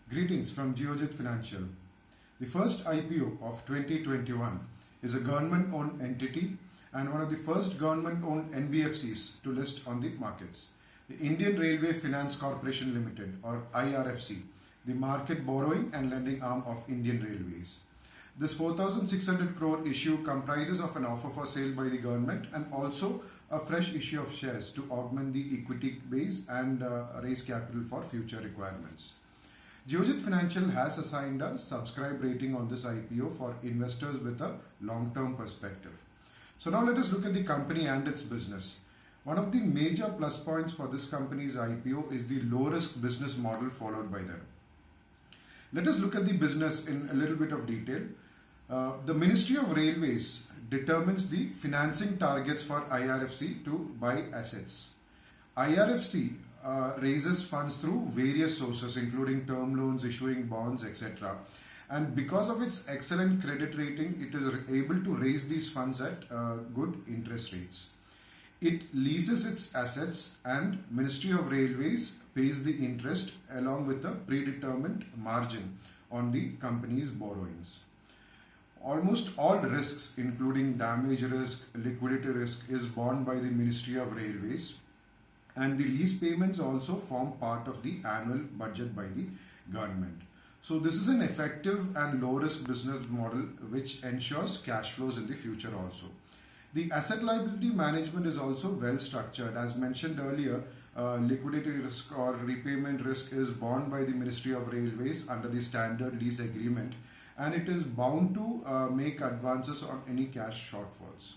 Greetings from Geojit Financial. The first IPO of 2021 is a government-owned entity and one of the first government-owned NBFCs to list on the markets. The Indian Railway Finance Corporation Limited, or IRFC, the market borrowing and lending arm of Indian Railways. This 4,600 crore issue comprises of an offer for sale by the government and also a fresh issue of shares to augment the equity base and raise capital for future requirements. Geojit Financial has assigned a subscribe rating on this IPO for investors with a long-term perspective. So now let us look at the company and its business. One of the major plus points for this company's IPO is the low-risk business model followed by them. Let us look at the business in a little bit of detail. The Ministry of Railways determines the financing targets for IRFC to buy assets. IRFC raises funds through various sources including term loans, issuing bonds, etc. And because of its excellent credit rating, it is able to raise these funds at good interest rates. It leases its assets and Ministry of Railways pays the interest along with a predetermined margin on the company's borrowings. Almost all risks including damage risk, liquidity risk is borne by the Ministry of Railways, and the lease payments also form part of the annual budget by the government. So this is an effective and low risk business model which ensures cash flows in the future also. The asset liability management is also well structured. As mentioned earlier, liquidity risk or repayment risk is borne by the Ministry of Railways under the standard lease agreement, and it is bound to make advances on any cash shortfalls.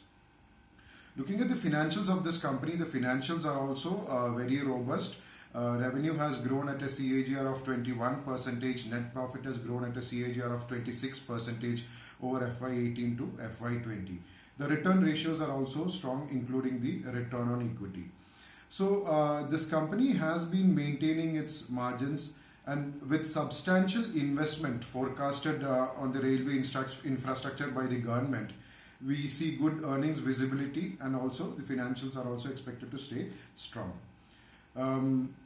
Looking at the financials of this company, the financials are also very robust. Revenue has grown at a CAGR of 21%, net profit has grown at a CAGR of 26% over FY18 to FY20. The return ratios are also strong, including the return on equity. So this company has been maintaining its margins, and with substantial investment forecasted on the railway infrastructure by the government, we see good earnings visibility, and also the financials are also expected to stay strong.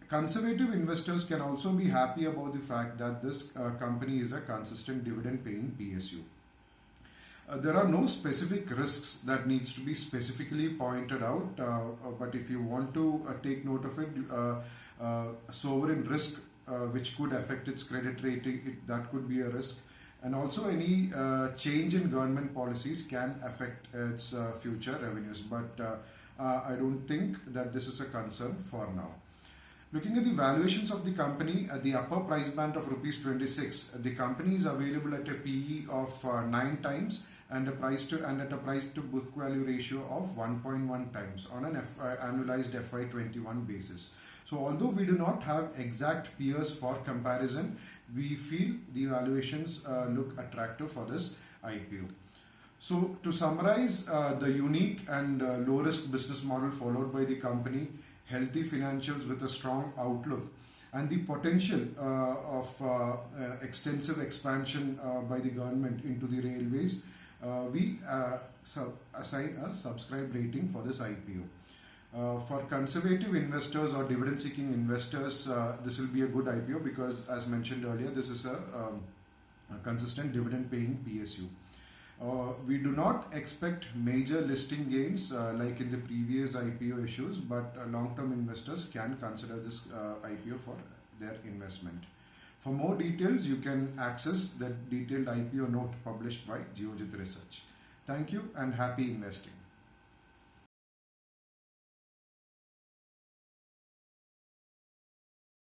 Conservative investors can also be happy about the fact that this company is a consistent dividend paying PSU. There are no specific risks that needs to be specifically pointed out, but if you want to take note of it, sovereign risk which could affect its credit rating, that could be a risk. And also any change in government policies can affect its future revenues, but I don't think that this is a concern for now. Looking at the valuations of the company, at the upper price band of Rs 26, the company is available at a PE of 9 times and at a price to book value ratio of 1.1 times on an annualized FY21 basis. So although we do not have exact peers for comparison, we feel the valuations look attractive for this IPO. So to summarize, the unique and low risk business model followed by the company, healthy financials with a strong outlook, and the potential of extensive expansion by the government into the railways, we assign a subscribe rating for this IPO. For conservative investors or dividend seeking investors, this will be a good IPO because, as mentioned earlier, this is a consistent dividend paying PSU. We do not expect major listing gains like in the previous IPO issues, but long-term investors can consider this IPO for their investment. For more details, you can access the detailed IPO note published by Geojit Research. Thank you and happy investing.